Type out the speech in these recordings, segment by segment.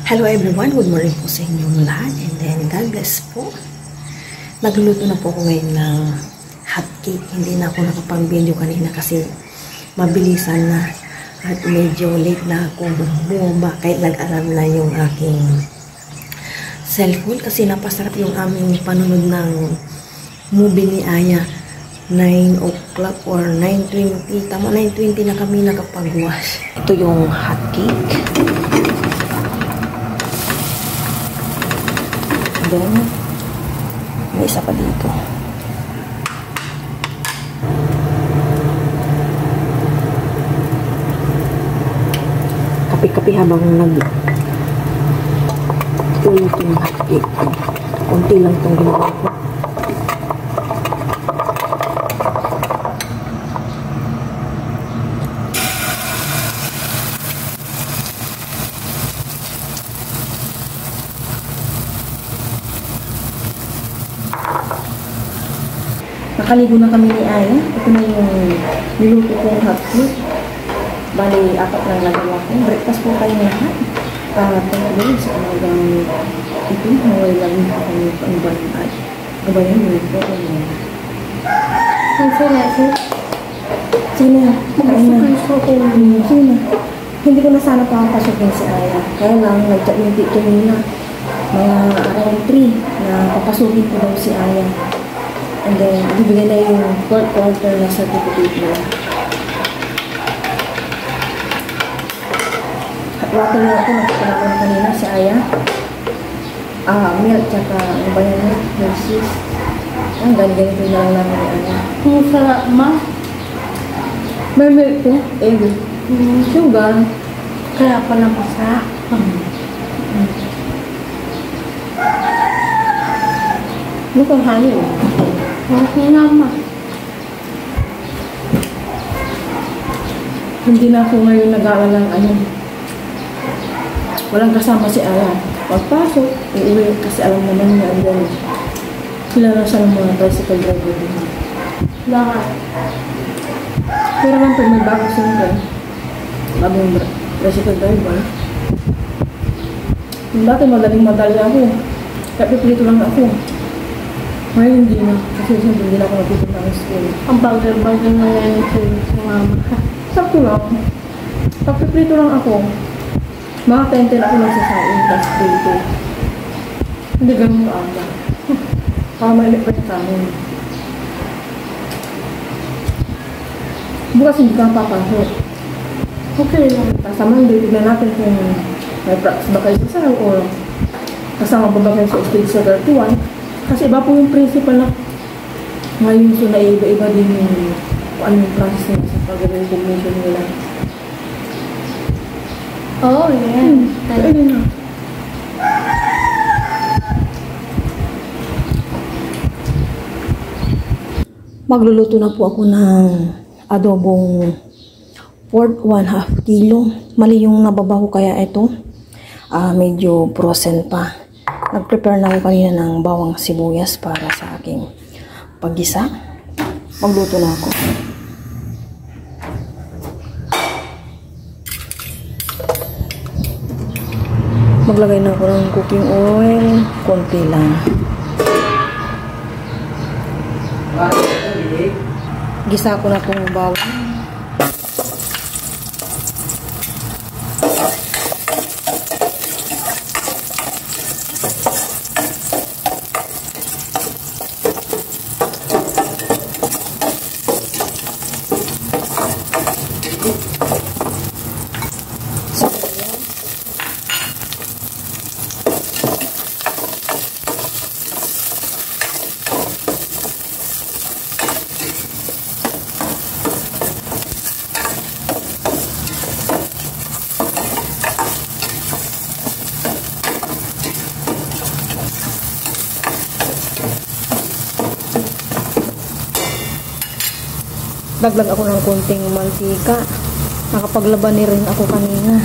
Hello everyone, good morning po sa inyong lahat and then God bless po. Nagluluto na po ako ngayon ng hot cake. Hindi na ako nakapag-video kanina kasi mabilisan na at medyo late na ako bumaba kahit nag-alarm na yung aking cellphone kasi napasarap yung aming panunod ng movie ni Aya. 9 o'clock or 9:20. Tama, 9:20 na kami nakapag-wash. Ito yung hot cake. Then, may isa pa dito. Kape-kape habang nag-ulit yung hot cake. Kunti lang itong ginawa ko. Nakaligo na kami ni Aya. Ito na yung niluto kong hot cake. Bali, 4 lang nagawa ko. Breakfast po kayo lahat. Tungkol sa umagang ito. Naway lang yung kami pang-banat. Gabayan mo ito. Ang sila. Sino? Sino? Hindi ko na sana papasukin si Aya. Kaya lang, nag-chat yung tito nila. Mga around 3 na papasukin ko daw si Aya. And then, bibigyan na yung 4th quarter na certificate nila. At water na ako, nagpapala ko na kanina si Aya. Milk, tsaka ano ba yan? Nurses. Ganito na lang namin ni Aya. Ang sarap, ma. May milk po? Egg. Sugar. Kaya pala masarap. Mukhang hangin. Okay naman. Hindi na ako ngayon nag-aalang walang kasama si Aya. Pagpasok, uuwi kasi alam naman niya andyan. Sila na siya ng mga tricycle driver din. Bakit? Pero man pag may bago siyempre, bagong tricycle driver. Yung dati madaling-madali ako. Kaya pipilito lang ako. Ngayon hindi na. Kasi siyempre hindi na ako napupunta ng school. Ang bagal-bagal na yan sa mama. Sakto lang. Pagpiprito lang ako. Mga 10 ako nagsasain. Tapos prito. Hindi ganun ka-aga. Para mainit pa sa amin. Bukas hindi ka papasok. Okay lang. Kasama hindi. Tignan natin kung may practice ba kayo sa sarang o kasama ba kayo sa stage sa 31. Kasi iba po yung principal na ngayon so na iba-iba din yung ano yung process nila sa pag-recognition nila. Oh, yeah. Ayun na. Magluluto na po ako ng adobong pork 1/2 kilo. Mali yung nababaho kaya ito. Medyo frozen pa. Nag-prepare na ako kanina ng bawang sibuyas para sa aking paggisa. Magluto na ako. Maglagay na ako ng cooking oil. Konti lang. Gisa ko na itong bawang. Daglag ako ng konting mantika. Nakapaglaban rin ako kanina.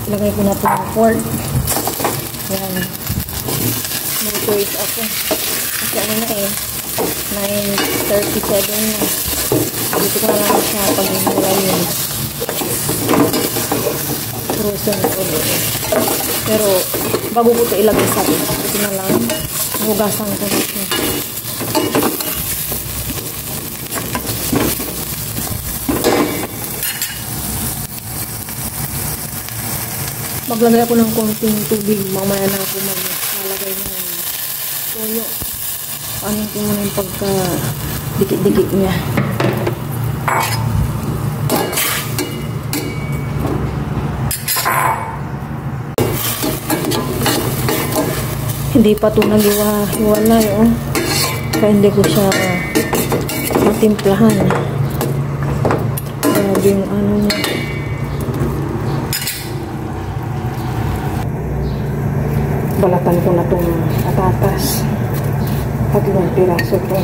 Lagay ko na ito ng pork. Yan. No choice ako. Kasi ano na eh. 9:37 na. Dito ko na lang siya pag wala yun. Frozen ko dito. Pero bago ko ito ilagay sa akin. Ito na lang. Hugasan ko na siya. Maglagay ako ng konting tubig. Mamaya na ako maglalagay ng toyo. Paano ko muna yung pagka dikit-dikit niya. Hindi pa ito nag-iwalay, oh. Kaya hindi ko siya matimplahan. Grabe yung ano niya. Balatan ko na itong patatas. 3 piraso ito.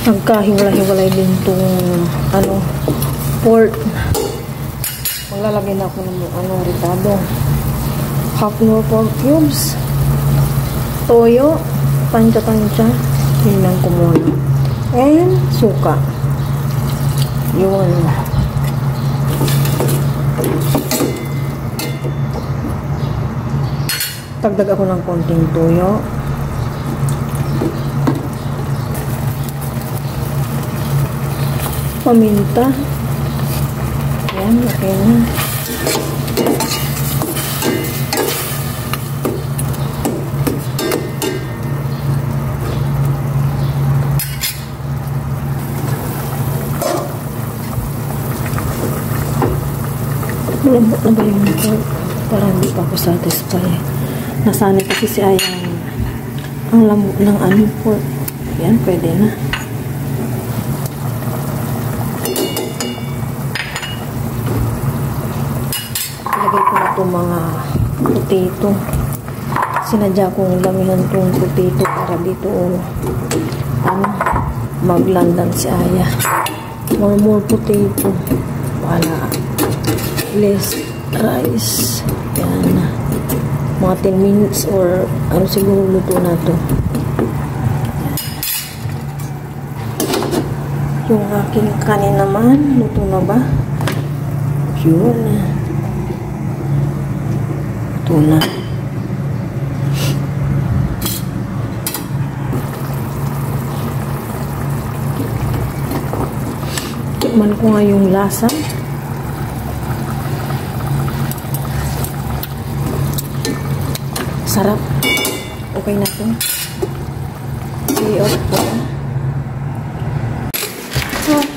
Nagkahiwalay-hiwalay din itong pork. Maglalagay na ako ng ritado. Half more pork cubes. Toyo. Tansya-tansya. Hilang ko muna. And suka. Yun. Tagdag ako ng konting toyo. Paminta. Ayan, okay na. Malambot na ba yung pork? Parang hindi pa ako satisfy. Nasanay kasi si Ayang ang lambot ng pork. Yan, pwede na. Ilagay ko na itong mga potato. Sinadya kong lamihan itong potato para dito maglandan si Aya. More potato para less rice. Yan. Mga 10 minutes or siguro luto na ito. Yung aking kanin naman, luto na ba? Yun. Luto na. Tikman ko nga yung lasa. Sarap. Okay na ito. I-off po.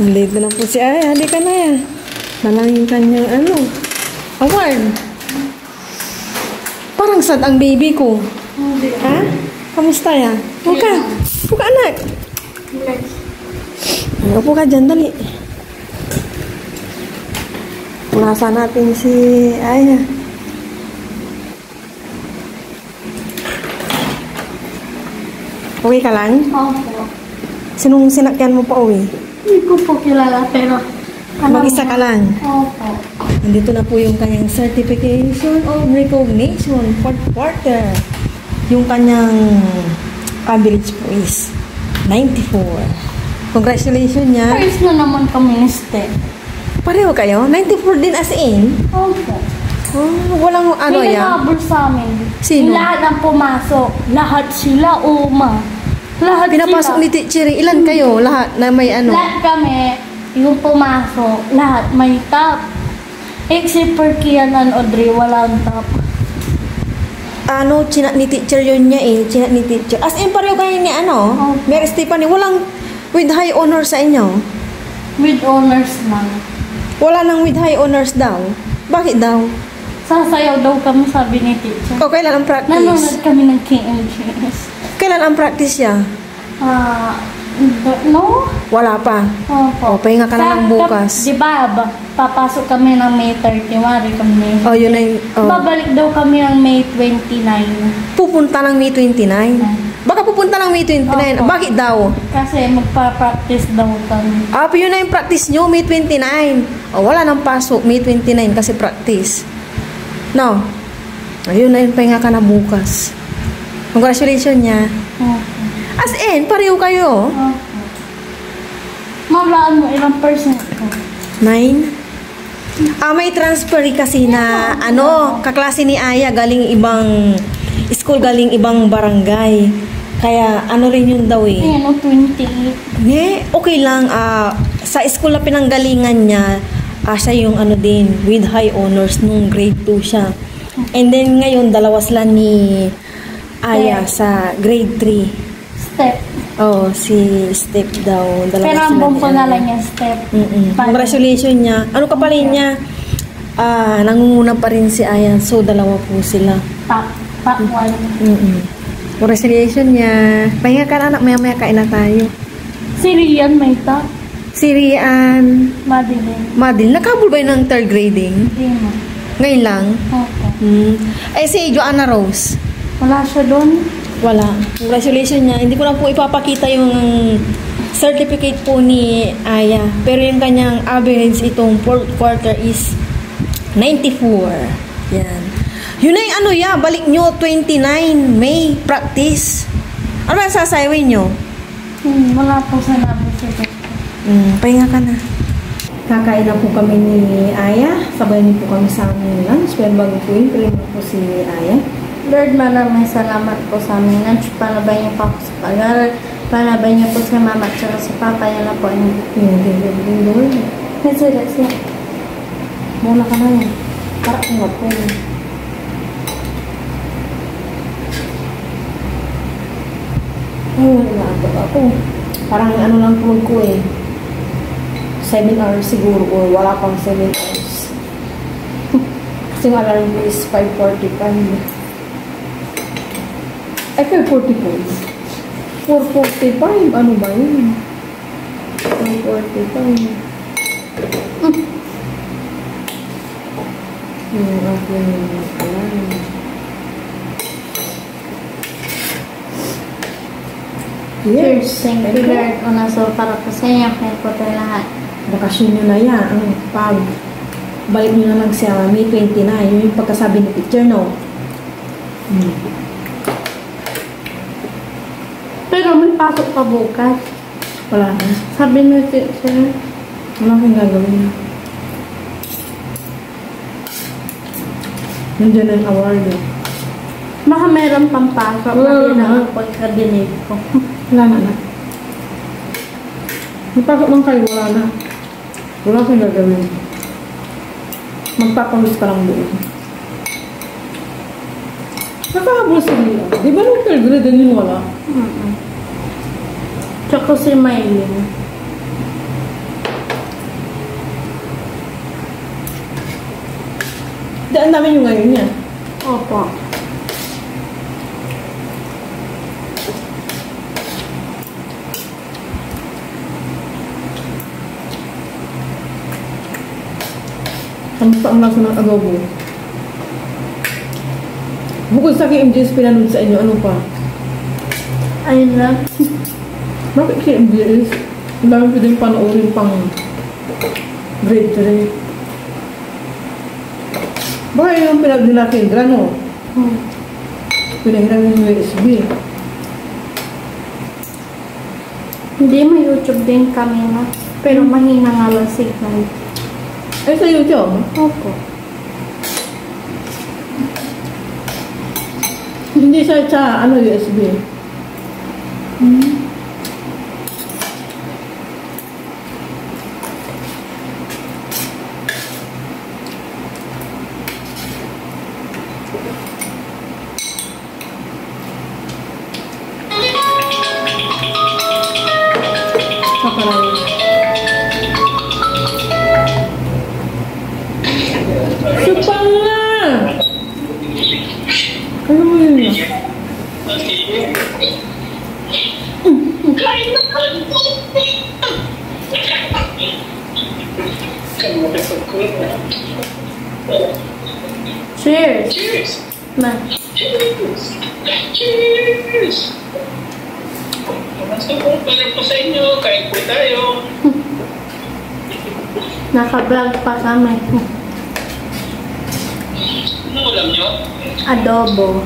Late na lang po si Aya. Halika na yan. Nalang yung kanyang award. Parang sad ang baby ko. Ha? Kamusta yan? Huwag ka anak. Upo ka dyan, dali. Punasan natin si Aya. Uwi ka lang? Opo. Sinong sinakyan mo pa uwi? Hindi ko po kilala, pero... Mag-isa ka lang? Opo. Nandito na po yung kanyang certification of recognition for quarter. Yung kanyang average po is 94. Congratulations niya. First na naman kami ni Steph. Pareho kayo? 94 din as in? Opo. Oh, walang May yan? naghabol sa amin. Sino? Yung lahat ang pumasok. Lahat sila, uma. Lahat Pinapasok sila. ni teacher. Ilan kayo? Lahat na may ano? Lahat kami, yung pumasok, lahat may top. Except for Kian and Audrey, walang top. Ano, chinat ni teacher yun niya eh. Chinat ni teacher. As in, pareho kayo ni ano? Opo. Mary Stephanie, walang with high honor sa inyo? With honors lang. Wala nang with high honors daw. Bakit daw? Sasayaw daw kami, sabi ni teacher. O, kailan ang practice? Nanonood kami ng KMGS. Kailan ang practice siya? No? Wala pa. Opo. O, pahinga ka na lang bukas. Di ba, papasok kami ng May 30, wari kami. O, yun na yung... o. Babalik daw kami ng May 29. Pupunta ng May 29. Baka pupunta ng May 29. Opo. Bakit daw? Kasi magpa-practice daw kami. Yun na yung practice nyo, May 29. O, wala nang pasok, May 29 kasi practice. No? Ayun na yun, pahinga ka na bukas. Congratulations niya. Opo. As in, pareho kayo. Opo. Mawlaan mo, ilang percent ko? 9? May transfer kasi na, kaklase ni Aya, galing ibang school, galing ibang barangay. Kaya, rin yun daw eh. Ayan, 28. Okay lang, sa school na pinanggalingan niya, siya yung din, with high honors nung grade 2 siya. And then, ngayon, dalawa sila ni Aya sa grade 3. Step. Si Step daw. Dalawa Pero ang buong pangalan niya, Step. Congratulations niya. Ano ka pa rin niya? Nangunguna pa rin si Aya. So, dalawa po sila. Top 1. Congratulations niya. Pahinga ka na, anak. Maya-maya kain na tayo. Si Rian may top. Si Rian. Madeline. Nakabul ba yun ng third grading? Hindi mo. Ngayon lang? Opo. Si Joanna Rose. Wala siya doon. Wala. Congratulations niya. Hindi ko na po ipapakita yung certificate po ni Aya. Pero yung kanyang average itong fourth quarter is 94. Yan. Yun na yung balik nyo, 29 May, practice. Ano ba sasayawin nyo? Wala po sa nabusigat. Pahinga ka na. Kakain na po kami ni Aya. Sabay niyo po kami sa aming lunch. Pero bago po yun, pili po si Aya. Lord, maraming salamat po sa aming lunch. Panabay niyo po ako sa pag-aaral. Panabay niyo po sa mama at saka sa papa. Yan na po ang Lord. That's it. Muna ka na yan. Para kung po. Naatok ako. Parang lang po ko eh. 7 hours siguro or wala pang 7 hours. Kasi yung alarm ko is 5:45. Ay, 5:45. 4:45. Ano ba yun? 4:45. Yung aking alarm. Cheers. Thank you, Lord. Una so para po sa inyo. Kaya po tayo lahat. Bakasyon nyo na yan. Ang balik nyo naman sa May 29. Yun yung pagkasabi ni teacher, no? Pero may pasok pa bukas. Wala na. Sabi ni teacher. Wala kang gagawin. Nandiyan na yung award. Baka meron pang pasok. Kasi na ang pagkadinig ko. Wala na. Magpasok lang kayo, wala na. Wala kang gagawin. Magpapangis ka lang doon. Nakahabol sila. Di ba nung third grade din wala? Tsaka si Maylin. Daan namin yung ngayon niya. Opo. Kamusta ang lasa ng adobo? Bukod sa KMJS pinanood sa inyo, ano pa? Ayun lang. Bakit KMJS? Ang dami pwedeng panoorin pang grade 3. Baka yun ang pinag-nila Kendra, no? Pinahiram yung USB. Hindi, may YouTube din kami na. Pero mahina nga lang signal. Ay, sa YouTube? Opo. Hindi siya sa USB. Cheers! Cheers! Ma. Cheers! Cheers! Basta po, para po sa inyo, kain po tayo. Naka-vlog pa kami. Ano ulam nyo? Adobo.